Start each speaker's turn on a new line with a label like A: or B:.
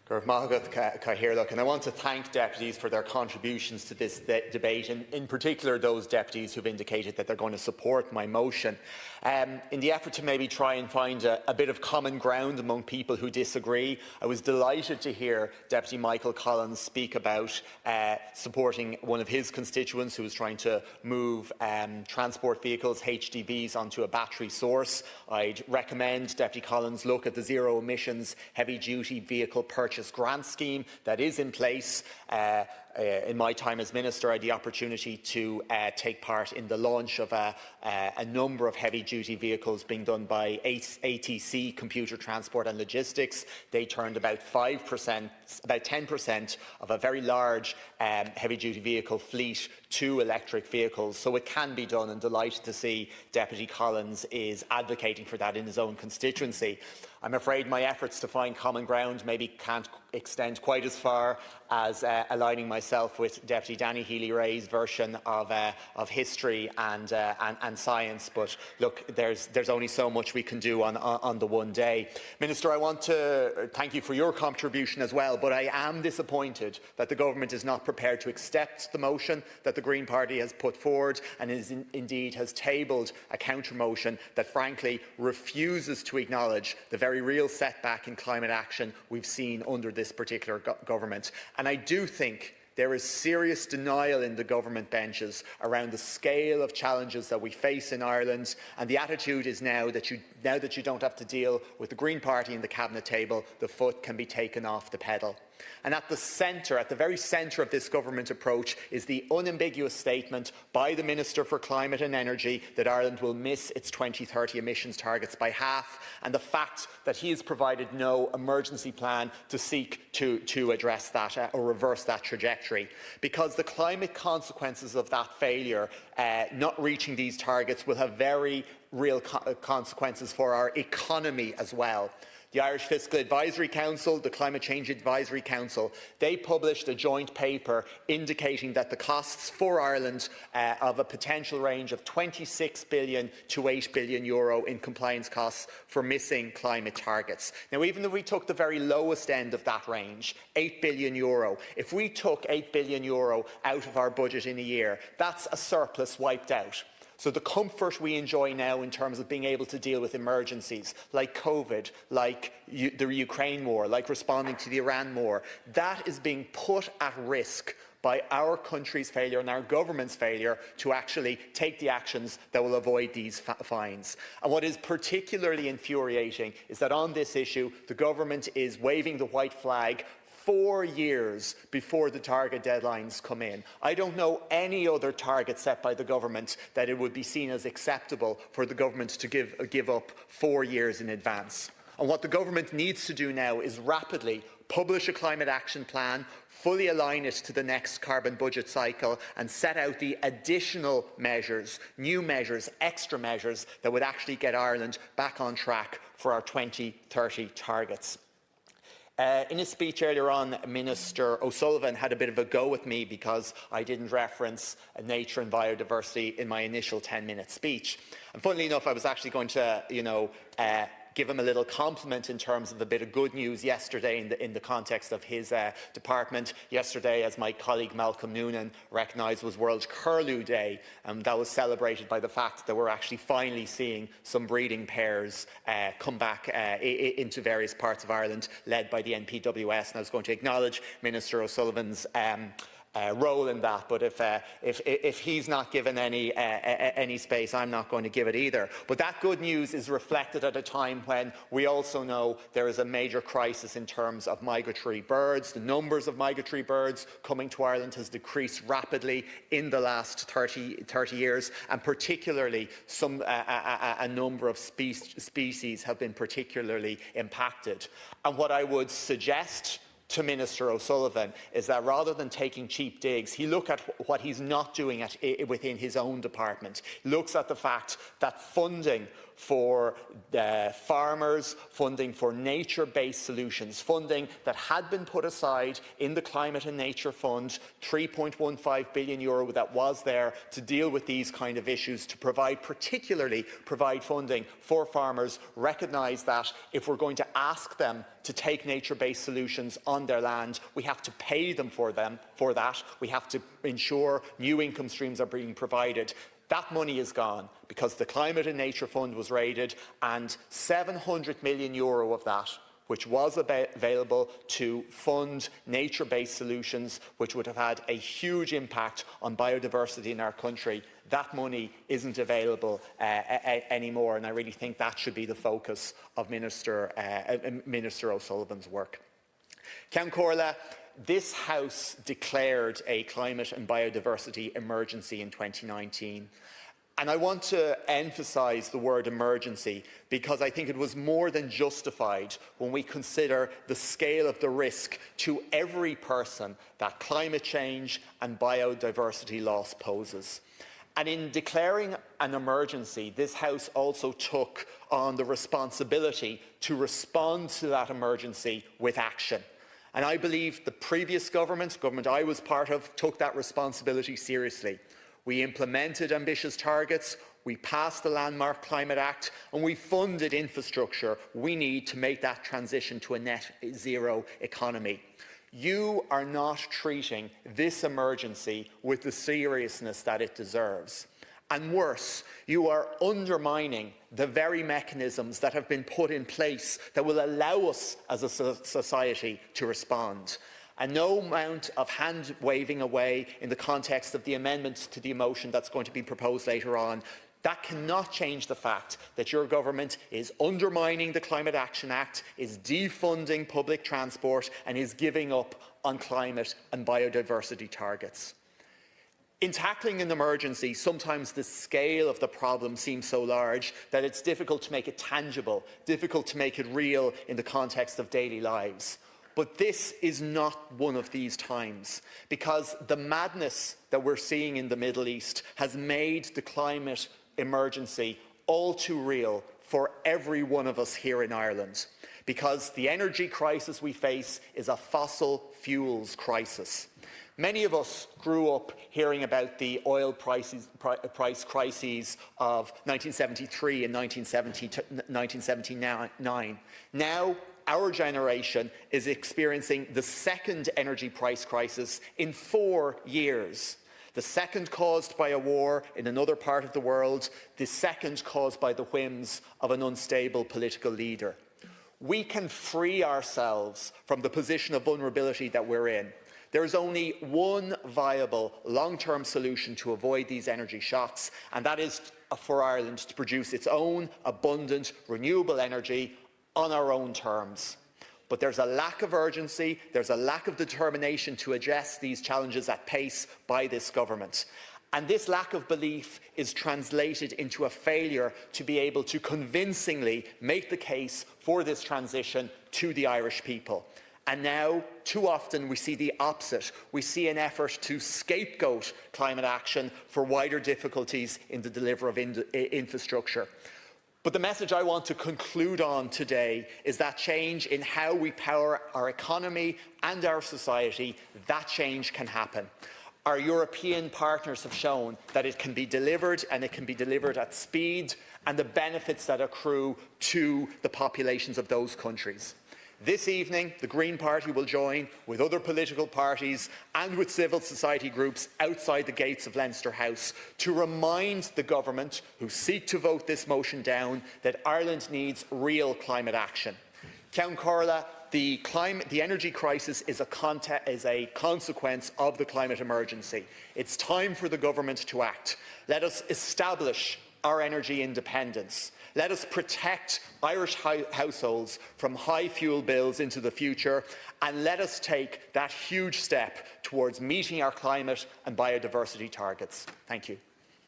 A: And I want to thank deputies for their contributions to this debate, and in particular those deputies who have indicated that they're going to support my motion. In the effort to maybe try and find a bit of common ground among people who disagree, I was delighted to hear Deputy Michael Collins speak about supporting one of his constituents who was trying to move transport vehicles, HGVs, onto a battery source. I'd recommend Deputy Collins look at the zero emissions heavy duty vehicle purchase grant scheme that is in place. In my time as Minister, I had the opportunity to take part in the launch of a number of heavy-duty vehicles being done by ATC, Computer Transport and Logistics. They turned about 5%, about 10% of a very large heavy-duty vehicle fleet to electric vehicles. So it can be done, and delighted to see Deputy Collins is advocating for that in his own constituency. I'm afraid my efforts to find common ground maybe can't extend quite as far as aligning myself with Deputy Danny Healy-Rae's version of history and science. But look, there's only so much we can do on the one day. Minister, I want to thank you for your contribution as well, but I am disappointed that the government is not prepared to accept the motion that the Green Party has put forward, and indeed has tabled a counter-motion that frankly refuses to acknowledge the very real setback in climate action we've seen under this particular government. And I do think there is serious denial in the government benches around the scale of challenges that we face in Ireland, and the attitude is now that you don't have to deal with the Green Party in the cabinet table, the foot can be taken off the pedal. And at the very centre of this government approach is the unambiguous statement by the Minister for Climate and Energy that Ireland will miss its 2030 emissions targets by half, and the fact that he has provided no emergency plan to seek to address that or reverse that trajectory. Because the climate consequences of that failure, not reaching these targets, will have very real consequences for our economy as well. The Irish Fiscal Advisory Council, the Climate Change Advisory Council, they published a joint paper indicating that the costs for Ireland of a potential range of 26 billion to 8 billion euro in compliance costs for missing climate targets. Now, even if we took the very lowest end of that range, 8 billion euro, if we took 8 billion euro out of our budget in a year, that's a surplus wiped out. So the comfort we enjoy now in terms of being able to deal with emergencies like COVID, like the Ukraine war, like responding to the Iran war, that is being put at risk by our country's failure and our government's failure to actually take the actions that will avoid these fines. And what is particularly infuriating is that on this issue, the government is waving the white flag 4 years before the target deadlines come in. I don't know any other target set by the government that it would be seen as acceptable for the government to give up 4 years in advance. And what the government needs to do now is rapidly publish a climate action plan, fully align it to the next carbon budget cycle, and set out the additional measures, new measures, extra measures that would actually get Ireland back on track for our 2030 targets. In his speech earlier on, Minister O'Sullivan had a bit of a go with me because I didn't reference nature and biodiversity in my initial 10-minute speech. And funnily enough, I was actually going to, give him a little compliment in terms of a bit of good news yesterday in the context of his department. Yesterday, as my colleague Malcolm Noonan recognised, was World Curlew Day, and that was celebrated by the fact that we're actually finally seeing some breeding pairs come back into various parts of Ireland, led by the NPWS. And I was going to acknowledge Minister O'Sullivan's role in that, but if he's not given any space, I'm not going to give it either. But that good news is reflected at a time when we also know there is a major crisis in terms of migratory birds. The numbers of migratory birds coming to Ireland has decreased rapidly in the last 30 years, and particularly a number of species have been particularly impacted. And what I would suggest to Minister O'Sullivan is that rather than taking cheap digs, he look at what he's not doing within his own department. He looks at the fact that funding for farmers, funding for nature-based solutions, funding that had been put aside in the Climate and Nature Fund, €3.15 billion that was there to deal with these kind of issues, to particularly provide funding for farmers, recognise that if we're going to ask them to take nature-based solutions on their land, we have to pay them for that. We have to ensure new income streams are being provided. That money is gone because the Climate and Nature Fund was raided, and €700 million of that, which was available to fund nature-based solutions, which would have had a huge impact on biodiversity in our country, that money isn't available anymore, and I really think that should be the focus of Minister O'Sullivan's work. Ceann Comhairle, this House declared a climate and biodiversity emergency in 2019. And I want to emphasise the word emergency because I think it was more than justified when we consider the scale of the risk to every person that climate change and biodiversity loss poses. And in declaring an emergency, this House also took on the responsibility to respond to that emergency with action. And I believe the previous government I was part of, took that responsibility seriously. We implemented ambitious targets, we passed the landmark Climate Act, and we funded infrastructure we need to make that transition to a net zero economy. You are not treating this emergency with the seriousness that it deserves. And worse, you are undermining the very mechanisms that have been put in place that will allow us as a society to respond. And no amount of hand-waving away in the context of the amendments to the motion that's going to be proposed later on, that cannot change the fact that your government is undermining the Climate Action Act, is defunding public transport and is giving up on climate and biodiversity targets. In tackling an emergency, sometimes the scale of the problem seems so large that it's difficult to make it tangible, difficult to make it real in the context of daily lives. But this is not one of these times, because the madness that we're seeing in the Middle East has made the climate emergency all too real for every one of us here in Ireland, because the energy crisis we face is a fossil fuels crisis. Many of us grew up hearing about the oil price crises of 1973 and 1979. Now, our generation is experiencing the second energy price crisis in 4 years. The second caused by a war in another part of the world, the second caused by the whims of an unstable political leader. We can free ourselves from the position of vulnerability that we're in. There is only one viable long-term solution to avoid these energy shocks, and that is for Ireland to produce its own abundant renewable energy on our own terms. But there's a lack of urgency, there's a lack of determination to address these challenges at pace by this government. And this lack of belief is translated into a failure to be able to convincingly make the case for this transition to the Irish people. And now, too often, we see the opposite. We see an effort to scapegoat climate action for wider difficulties in the delivery of infrastructure. But the message I want to conclude on today is that change in how we power our economy and our society, that change can happen. Our European partners have shown that it can be delivered, and it can be delivered at speed, and the benefits that accrue to the populations of those countries. This evening, the Green Party will join with other political parties and with civil society groups outside the gates of Leinster House to remind the government who seek to vote this motion down that Ireland needs real climate action. Ceann Comhairle, the energy crisis is a consequence of the climate emergency. It's time for the government to act. Let us establish our energy independence. Let us protect Irish households from high fuel bills into the future, and let us take that huge step towards meeting our climate and biodiversity targets. Thank you.